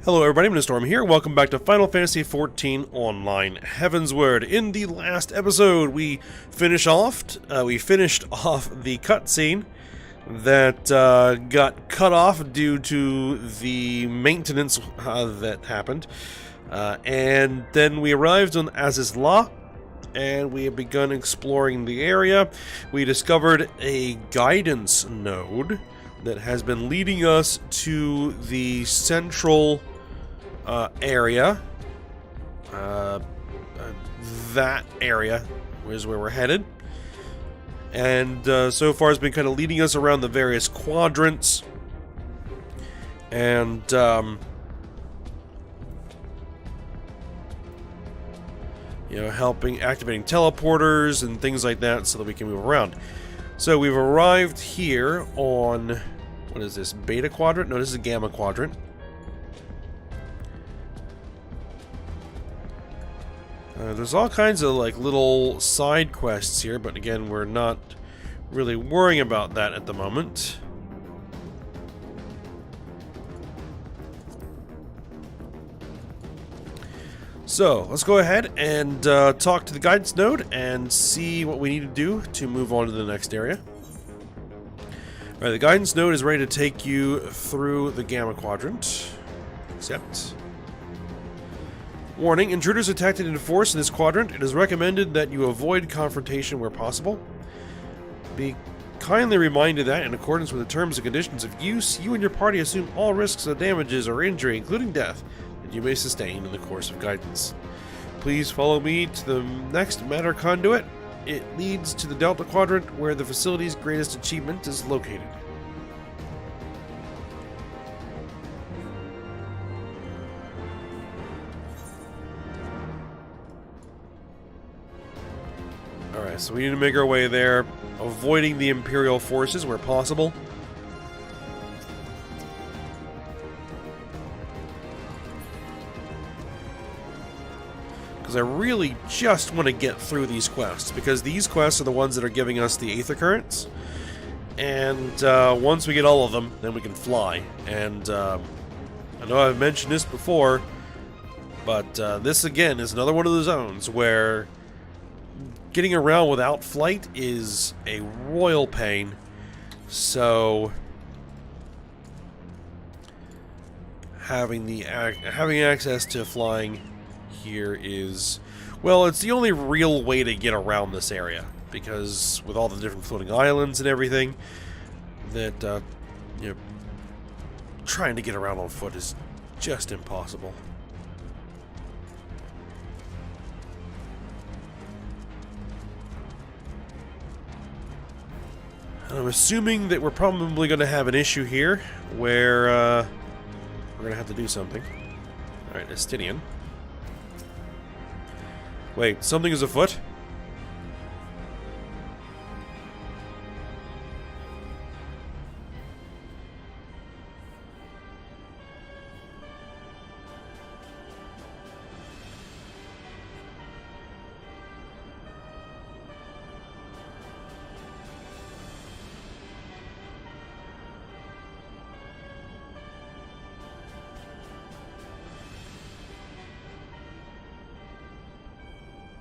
Hello everybody, I'm Storm here. Welcome back to Final Fantasy XIV Online Heavensward. In the last episode, we finished off the cutscene that got cut off due to the maintenance that happened. And then we arrived on Aziz's Law, and we have begun exploring the area. We discovered a guidance node that has been leading us to the central area. That area is where we're headed. And so far has been kind of leading us around the various quadrants. And activating teleporters and things like that so that we can move around. So we've arrived here on, what is this, Beta Quadrant? No, this is a Gamma Quadrant. There's all kinds of like little side quests here, but again, we're not really worrying about that at the moment. So, let's go ahead and talk to the guidance node and see what we need to do to move on to the next area. Alright, the guidance node is ready to take you through the Gamma Quadrant. Accept. Warning, intruders detected in force in this quadrant. It is recommended that you avoid confrontation where possible. Be kindly reminded that, in accordance with the terms and conditions of use, you and your party assume all risks of damages or injury, including death, that you may sustain in the course of guidance. Please follow me to the next matter conduit. It leads to the Delta Quadrant, where the facility's greatest achievement is located. Alright, so we need to make our way there, avoiding the Imperial forces where possible. Because I really just want to get through these quests, because these quests are the ones that are giving us the Aether Currents. And once we get all of them, then we can fly. And I know I've mentioned this before, but this again is another one of the zones where getting around without flight is a royal pain, so having access to flying here is, well, it's the only real way to get around this area, because with all the different floating islands and everything, that trying to get around on foot is just impossible. I'm assuming that we're probably going to have an issue here where we're going to have to do something. Alright, Estidian. Wait, something is afoot?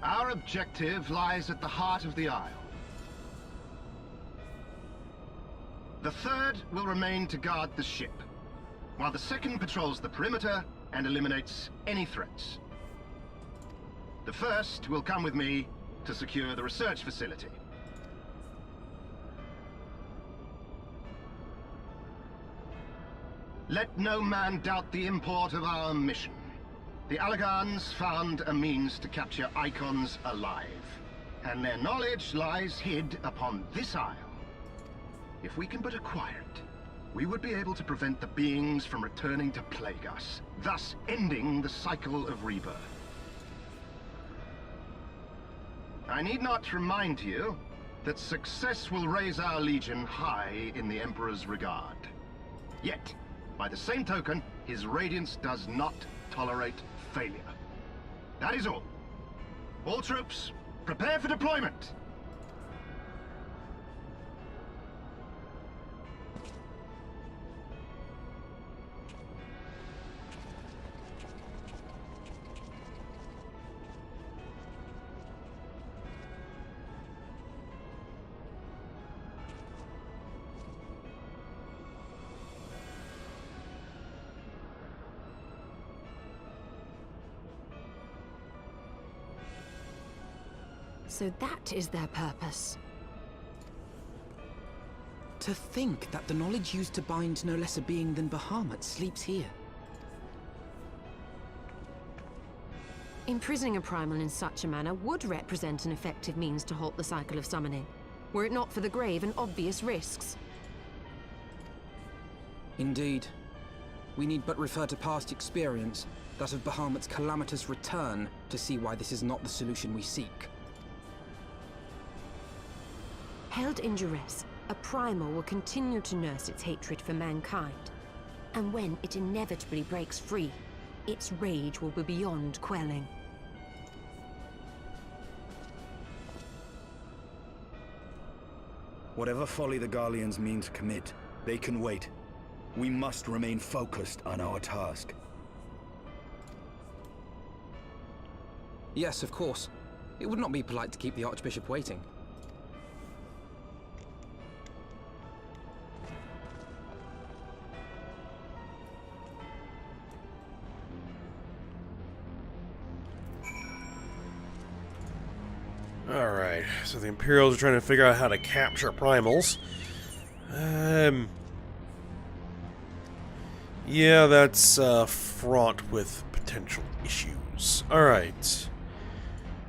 Our objective lies at the heart of the Isle. The third will remain to guard the ship, while the second patrols the perimeter and eliminates any threats. The first will come with me to secure the research facility. Let no man doubt the import of our mission. The Allagans found a means to capture icons alive, and their knowledge lies hid upon this isle. If we can but acquire it, we would be able to prevent the beings from returning to plague us, thus ending the cycle of rebirth. I need not remind you that success will raise our legion high in the Emperor's regard. Yet, by the same token, his radiance does not tolerate failure. That is all. All troops, prepare for deployment! So that is their purpose. To think that the knowledge used to bind no less a being than Bahamut sleeps here. Imprisoning a primal in such a manner would represent an effective means to halt the cycle of summoning, were it not for the grave and obvious risks. Indeed. We need but refer to past experience, that of Bahamut's calamitous return, to see why this is not the solution we seek. Held in duress, a primal will continue to nurse its hatred for mankind. And when it inevitably breaks free, its rage will be beyond quelling. Whatever folly the Garleans mean to commit, they can wait. We must remain focused on our task. Yes, of course. It would not be polite to keep the Archbishop waiting. Alright, so the Imperials are trying to figure out how to capture primals. Yeah, that's fraught with potential issues. Alright.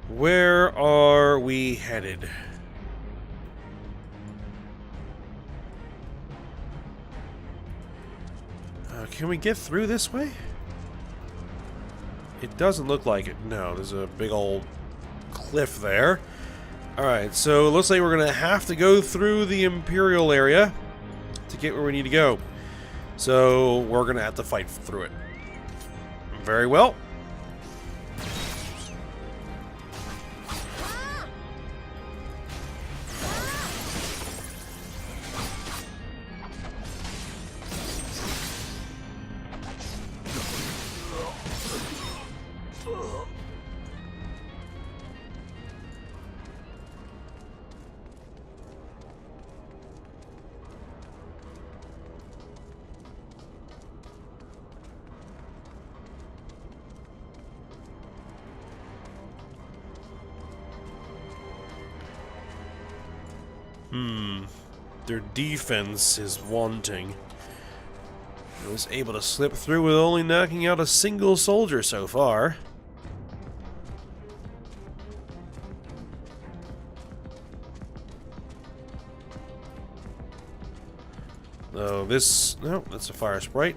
Where are we headed? Can we get through this way? It doesn't look like it. No, there's a big old cliff there. Alright, so it looks like we're going to have to go through the Imperial area to get where we need to go. So we're going to have to fight through it. Very well. Their defense is wanting. I was able to slip through with only knocking out a single soldier so far. Oh, this... no, that's a fire sprite.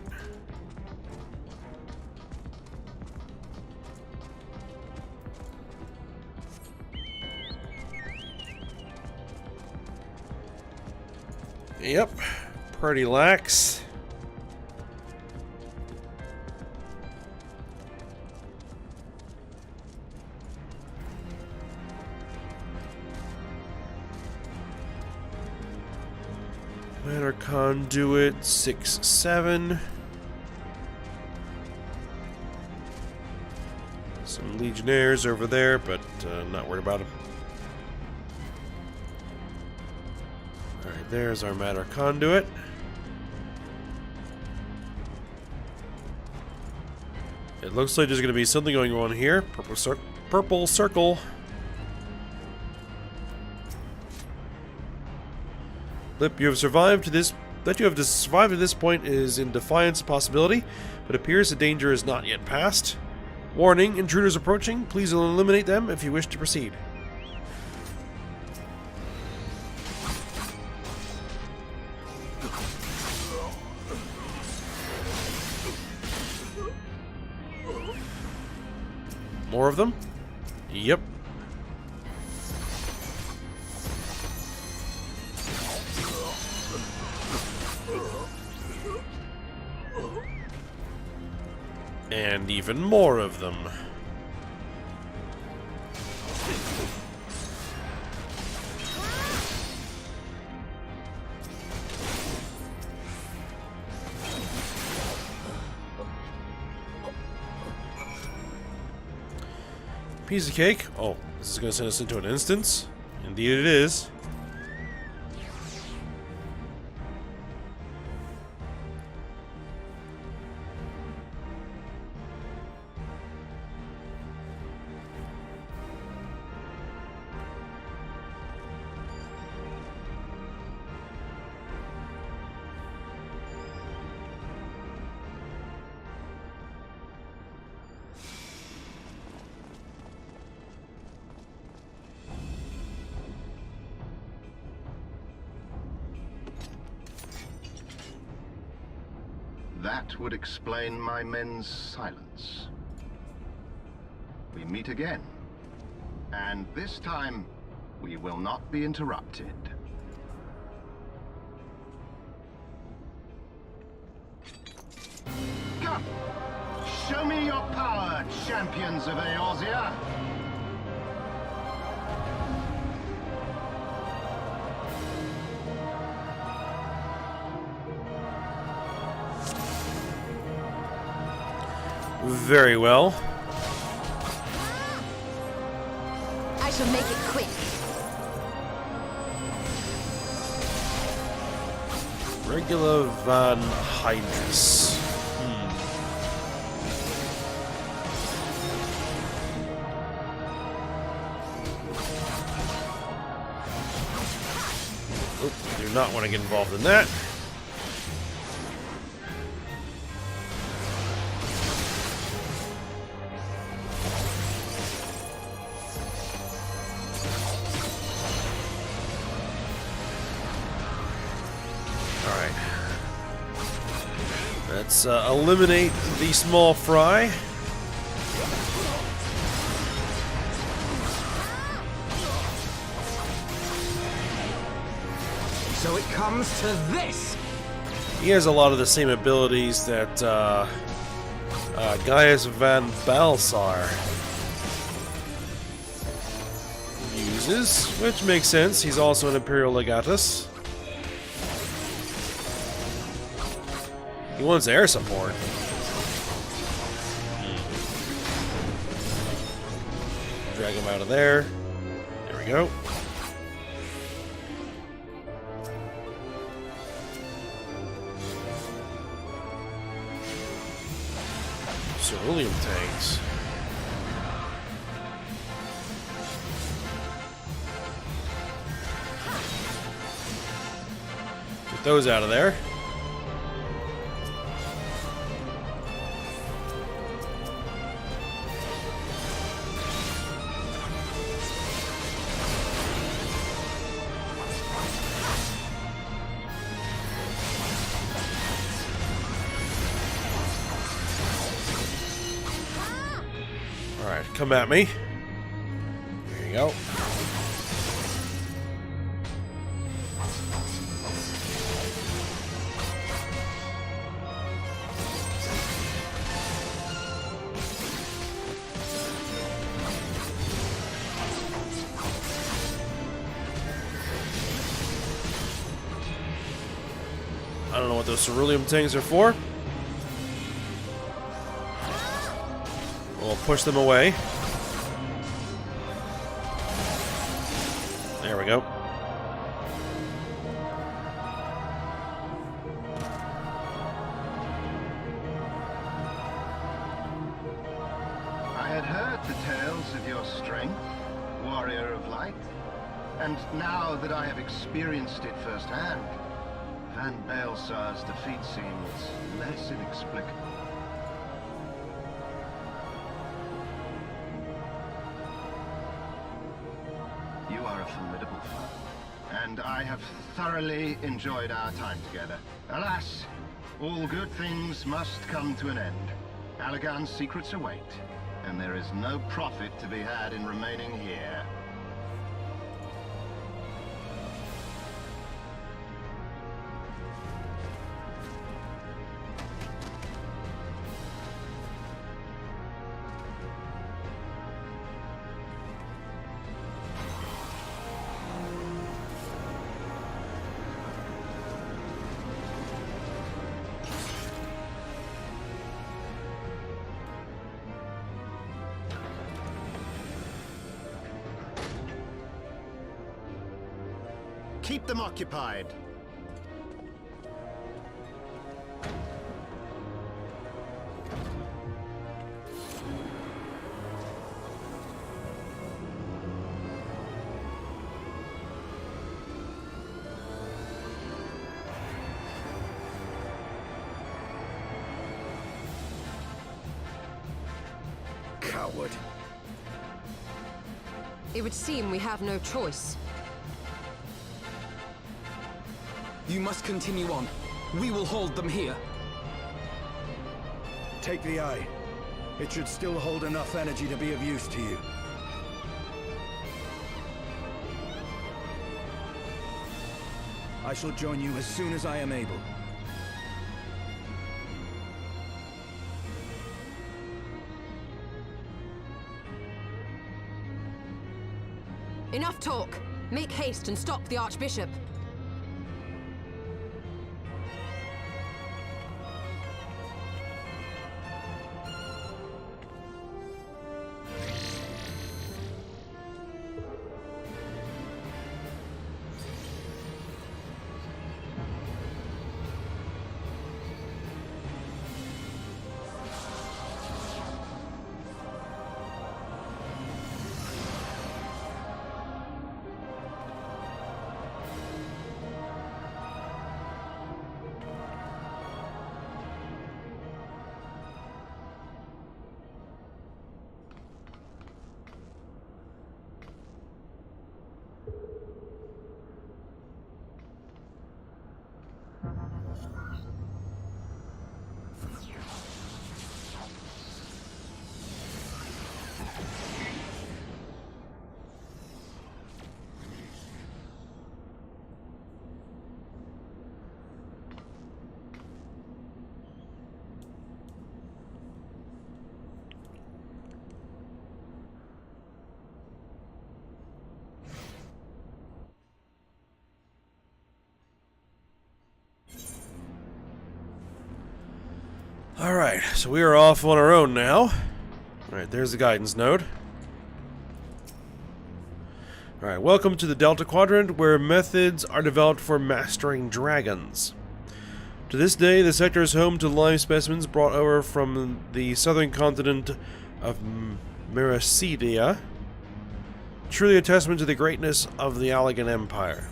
Yep, pretty lax. Matter conduit 6-7. Some legionnaires over there, but not worried about them. Alright, there's our matter conduit. It looks like there's going to be something going on here. Purple circle. Lip, you have survived to this. That you have survived to this point is in defiance of possibility, but appears the danger is not yet past. Warning: intruders approaching. Please eliminate them if you wish to proceed. More of them? Yep. And even more of them. Piece of cake. Oh, this is going to send us into an instance. Indeed it is. that would explain my men's silence. We meet again. And this time, we will not be interrupted. Come! Show me your power, champions of Eorzea! Very well. I shall make it quick. Regula Van Hydrus. Do not want to get involved in that. Let's eliminate the small fry. So it comes to this! He has a lot of the same abilities that Gaius Van Balsar uses, which makes sense. He's also an Imperial Legatus. He wants air support. Drag him out of there. There we go. Cerulean tanks. Get those out of there. Alright, come at me. There you go. I don't know what those cerulean tanks are for. We'll push them away. There we go. I had heard the tales of your strength, warrior of light, and now that I have experienced it firsthand, Van Balsar's defeat seems less inexplicable. You are a formidable foe, and I have thoroughly enjoyed our time together. Alas, all good things must come to an end. Allagan's secrets await, and there is no profit to be had in remaining here. Keep them occupied. Coward. It would seem we have no choice. You must continue on. We will hold them here. Take the eye. It should still hold enough energy to be of use to you. I shall join you as soon as I am able. Enough talk! Make haste and stop the Archbishop! Alright, so we are off on our own now. Alright, there's the guidance node. Alright, welcome to the Delta Quadrant, where methods are developed for mastering dragons. To this day, the sector is home to live specimens brought over from the southern continent of Eorzea. Truly a testament to the greatness of the Allag Empire.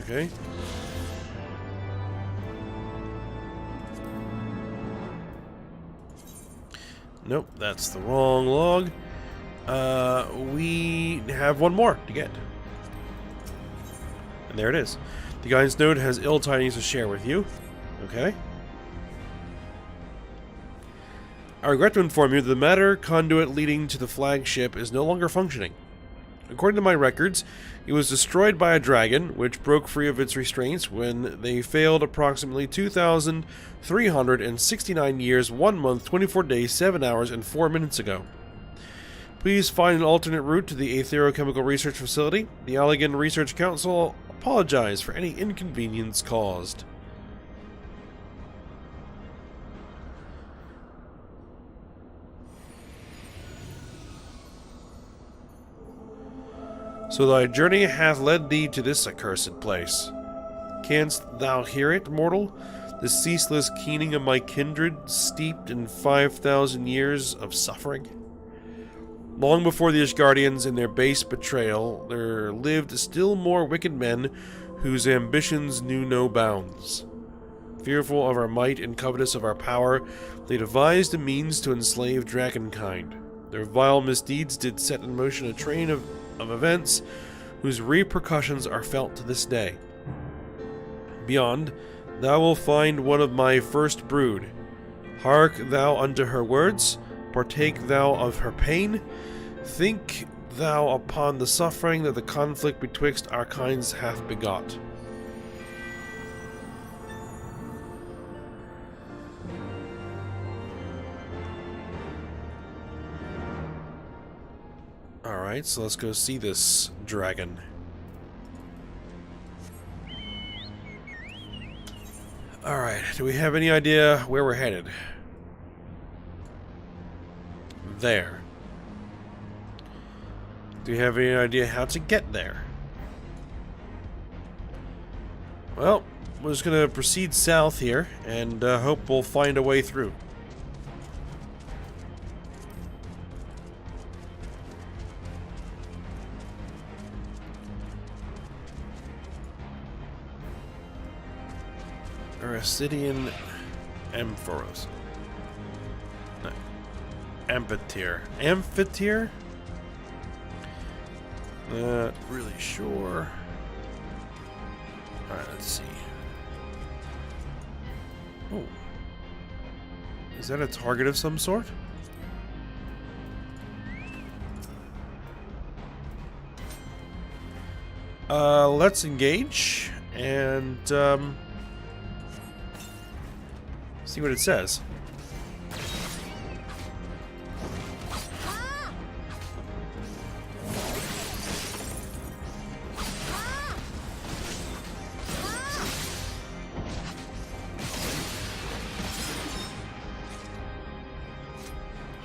Okay. Nope, that's the wrong log. We have one more to get. And there it is. The guidance node has ill tidings to share with you. Okay. I regret to inform you that the matter conduit leading to the flagship is no longer functioning. According to my records, it was destroyed by a dragon, which broke free of its restraints when they failed approximately 2,369 years, 1 month, 24 days, 7 hours, and 4 minutes ago. Please find an alternate route to the Aetherochemical Research Facility. The Allag Research Council apologize for any inconvenience caused. So thy journey hath led thee to this accursed place. Canst thou hear it, mortal? The ceaseless keening of my kindred, steeped in 5,000 years of suffering? Long before the Ishgardians in their base betrayal, there lived still more wicked men whose ambitions knew no bounds. Fearful of our might and covetous of our power, they devised a means to enslave dragonkind. Their vile misdeeds did set in motion a train of events whose repercussions are felt to this day. Beyond, thou wilt find one of my first brood. Hark thou unto her words, partake thou of her pain, think thou upon the suffering that the conflict betwixt our kinds hath begot. Alright, so let's go see this dragon. Alright, do we have any idea where we're headed? There. Do you have any idea how to get there? Well, we're just going to proceed south here and hope we'll find a way through. Erosidian Amphoros. No. Amphitheater. Amphitheater? Not really sure. Alright, let's see. Oh. Is that a target of some sort? Let's engage and see what it says.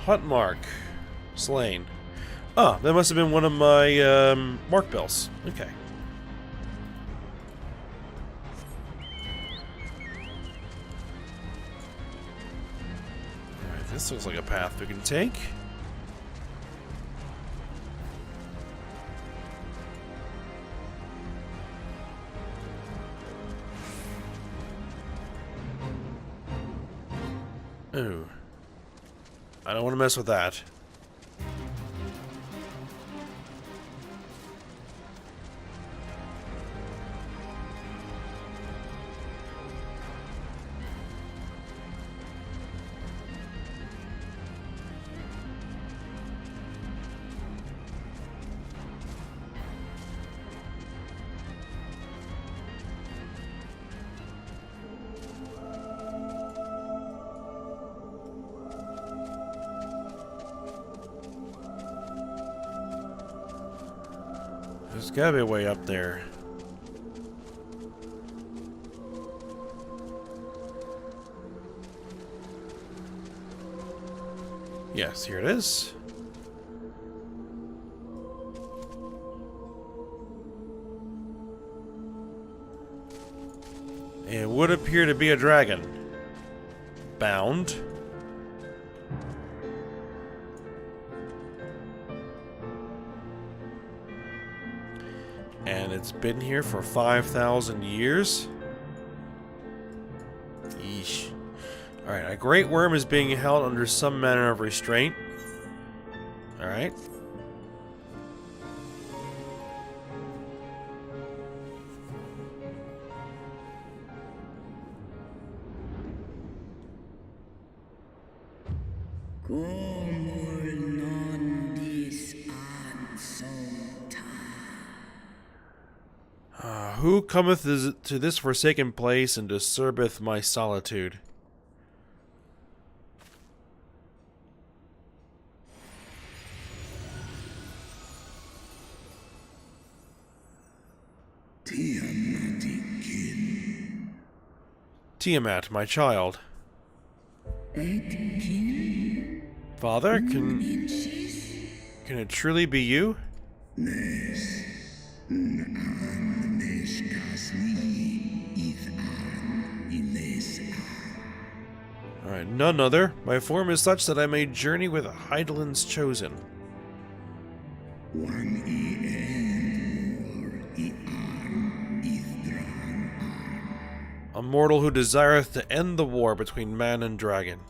Hunt mark. Slain. Ah, that must have been one of my mark bells. Okay. Alright, this looks like a path we can take. Ooh. I don't want to mess with that. There's gotta be a way up there. Yes, here it is. It would appear to be a dragon. Bound. And it's been here for 5,000 years. Yeesh. Alright, a great worm is being held under some manner of restraint. Alright. Who cometh to this forsaken place and disturbeth my solitude? Tiamat, my child. Father, can it truly be you? Alright, none other. My form is such that I may journey with Heidelin's chosen. A mortal who desireth to end the war between man and dragon.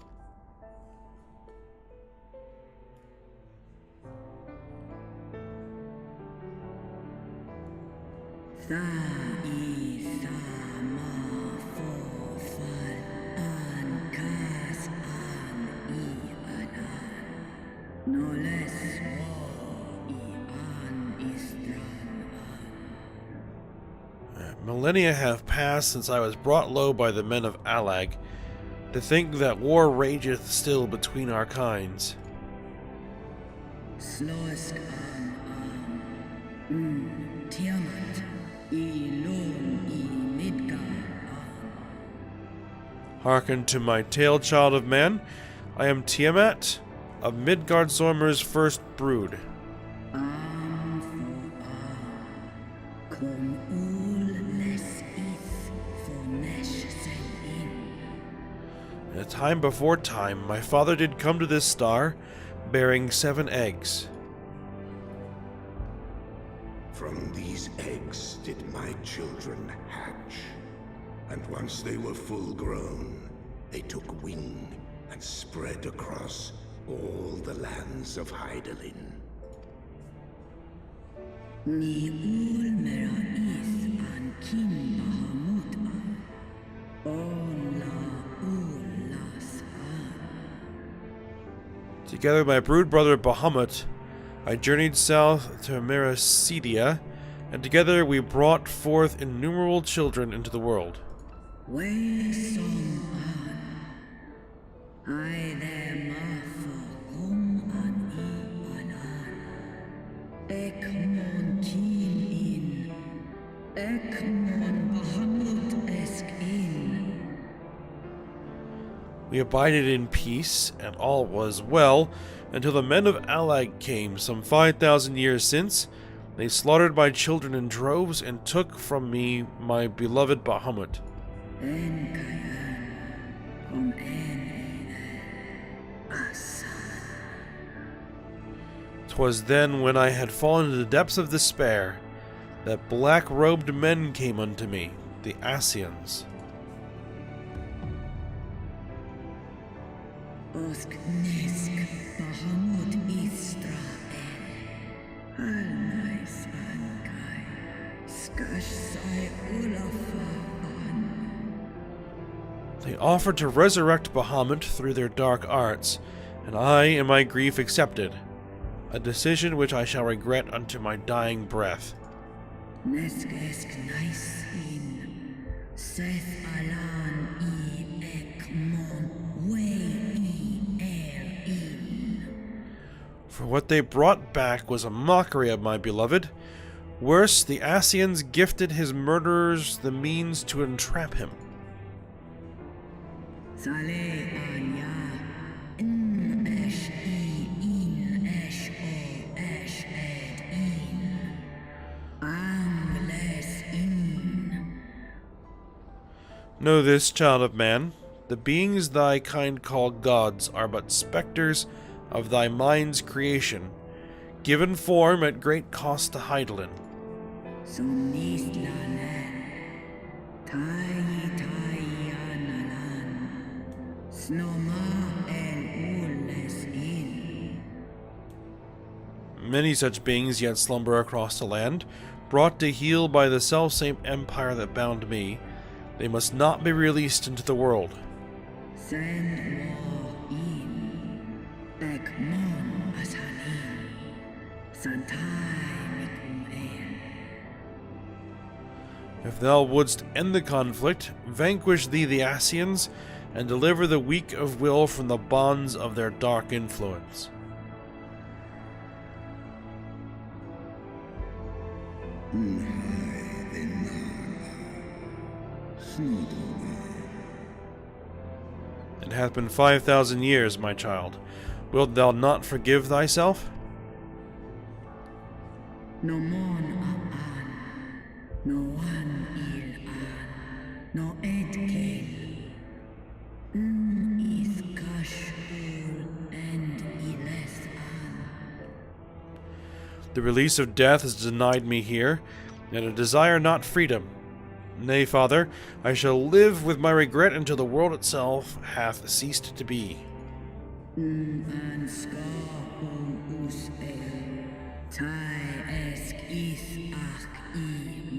Millennia have passed since I was brought low by the men of Allag. To think that war rageth still between our kinds. Hearken to my tale, child of man. I am Tiamat, of Midgard Zormer's first brood. In a time before time, my father did come to this star, bearing 7 eggs. From these eggs did my children hatch. And once they were full grown, they took wing and spread across all the lands of Heidelin. Together with my brood brother Bahamut, I journeyed south to Meracedia, and together we brought forth innumerable children into the world. Way song an, I there martha kom an I anan, ek mon keen in, ek mon Bahamut esk in. We abided in peace, and all was well, until the men of Allag came some 5,000 years since. They slaughtered my children in droves and took from me my beloved Bahamut. En kayan, kom en asan. 'Twas then, when I had fallen into the depths of despair, that black-robed men came unto me, the Asians. Osk nesk Bahamut Israel. Alnais ankai. Skash sai ulafa an. They offered to resurrect Bahamut through their dark arts, and I, in my grief, accepted, a decision which I shall regret unto my dying breath. Nesk esk nice in. Seth alan I ek mon way I in. For what they brought back was a mockery of my beloved. Worse, the Asians gifted his murderers the means to entrap him. Sale anya. In esh I in esh o esh ed in. Angles in. Know this, child of man, the beings thy kind call gods are but specters of thy mind's creation, given form at great cost to Heidelin. Sunis lanen. Tai analan. Snoma el ules in. Many such beings yet slumber across the land, brought to heel by the selfsame empire that bound me. They must not be released into the world. Send war in. Ek mon asanin. Santai mikum el. If thou wouldst end the conflict, vanquish thee the Asians, and deliver the weak of will from the bonds of their dark influence. It hath been 5,000 years, my child. Wilt thou not forgive thyself? No mon an. No one il an. No ed kel. Is kash ul and iles an. The release of death has denied me here, and I desire not freedom. Nay, father, I shall live with my regret until the world itself hath ceased to be. An ska us el. Tai esk is ach I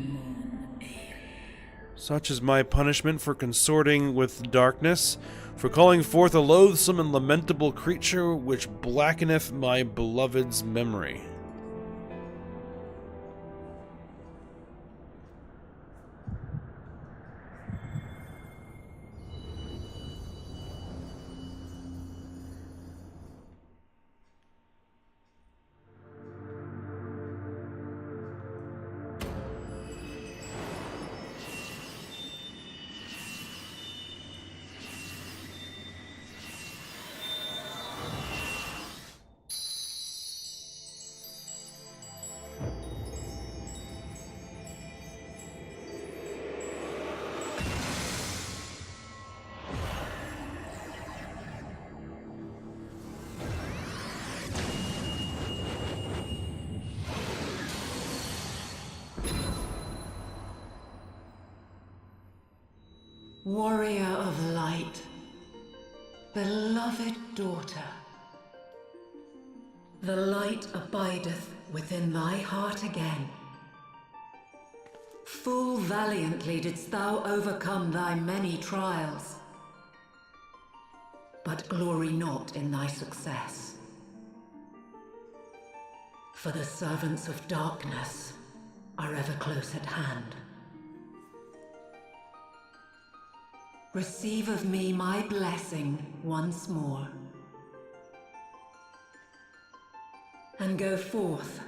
mon el. Such is my punishment for consorting with darkness, for calling forth a loathsome and lamentable creature which blackeneth my beloved's memory. Warrior of light, beloved daughter, the light abideth within thy heart again. Full valiantly didst thou overcome thy many trials, but glory not in thy success. For the servants of darkness are ever close at hand. Receive of me my blessing once more. And go forth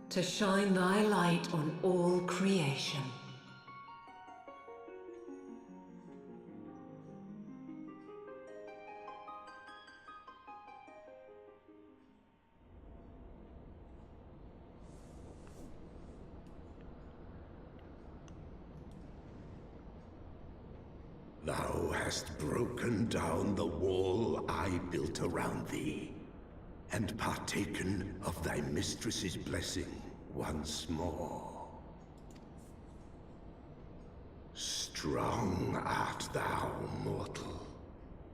to shine thy light on all creation. Thou hast broken down the wall I built around thee, and partaken of thy mistress's blessing once more. Strong art thou, mortal,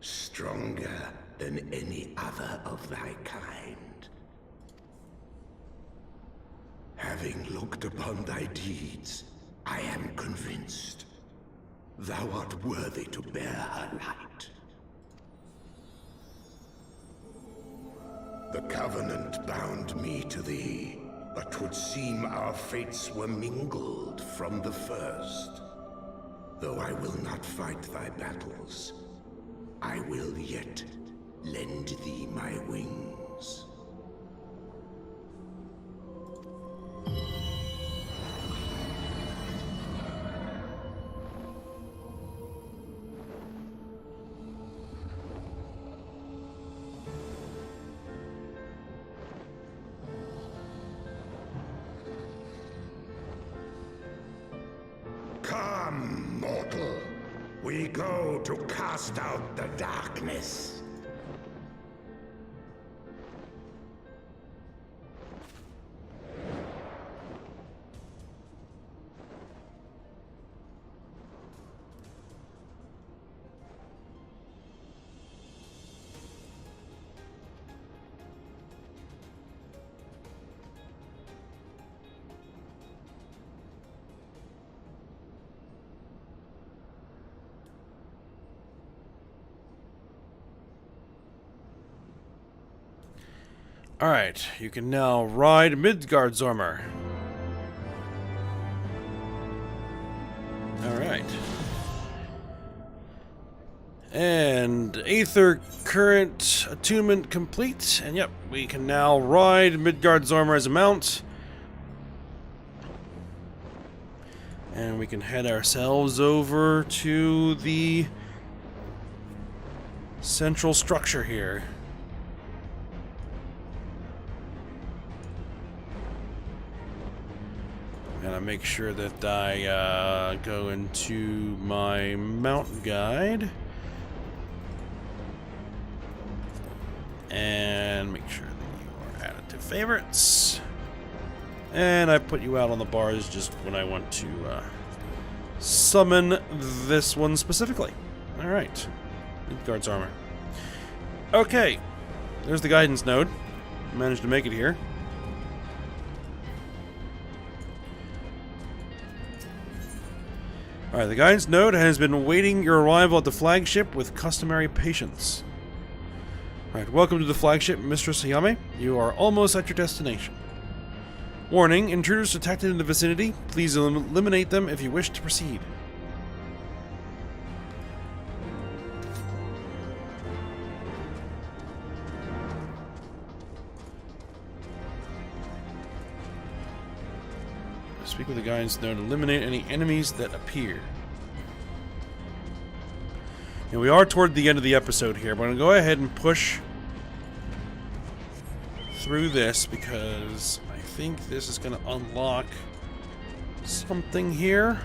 stronger than any other of thy kind. Having looked upon thy deeds, I am convinced thou art worthy to bear her light. The Covenant bound me to thee, but 'twould seem our fates were mingled from the first. Though I will not fight thy battles, I will yet lend thee my wings. Come, mortal. We go to cast out the darkness. Alright, you can now ride Midgardsormr. Alright. And Aether Current Attunement complete. And yep, we can now ride Midgardsormr as a mount. And we can head ourselves over to the central structure here. Gotta make sure that I go into my mount guide and make sure that you are added to favorites. And I put you out on the bars just when I want to summon this one specifically. Alright. Midgardsormr. Okay. There's the guidance node. Managed to make it here. Alright, the guidance node has been waiting your arrival at the flagship with customary patience. Alright, welcome to the flagship, Mistress Hayame. You are almost at your destination. Warning, intruders detected in the vicinity. Please eliminate them if you wish to proceed. Speak with the guidance node to eliminate any enemies that appear. And we are toward the end of the episode here, but I'm going to go ahead and push through this because I think this is going to unlock something here.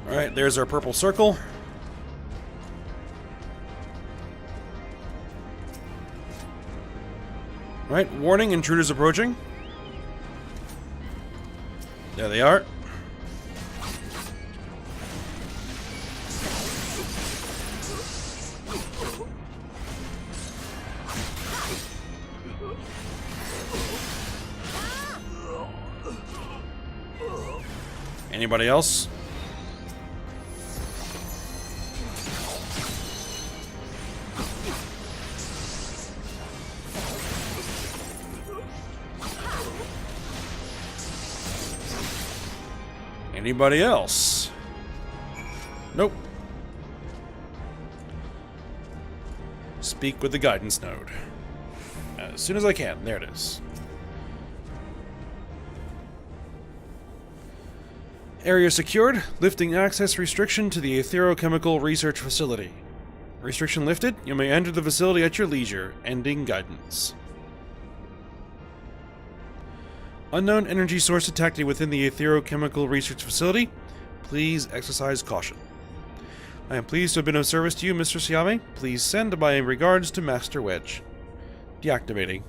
Alright, there's our purple circle. Right, warning, intruders approaching. There they are. Anybody else? Anybody else? Nope. Speak with the guidance node. As soon as I can. There it is. Area secured. Lifting access restriction to the Aetherochemical Research Facility. Restriction lifted. You may enter the facility at your leisure. Ending guidance. Unknown energy source detected within the Aetherochemical Research Facility. Please exercise caution. I am pleased to have been of service to you, Mr. Siame. Please send my regards to Master Wedge. Deactivating.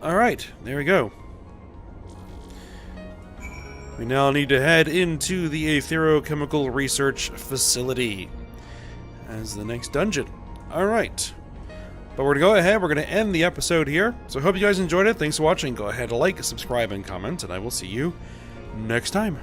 Alright, there we go. We now need to head into the Aetherochemical Research Facility as the next dungeon. Alright. But we're going to go ahead, we're going to end the episode here. So I hope you guys enjoyed it. Thanks for watching. Go ahead, like, subscribe, and comment, and I will see you next time.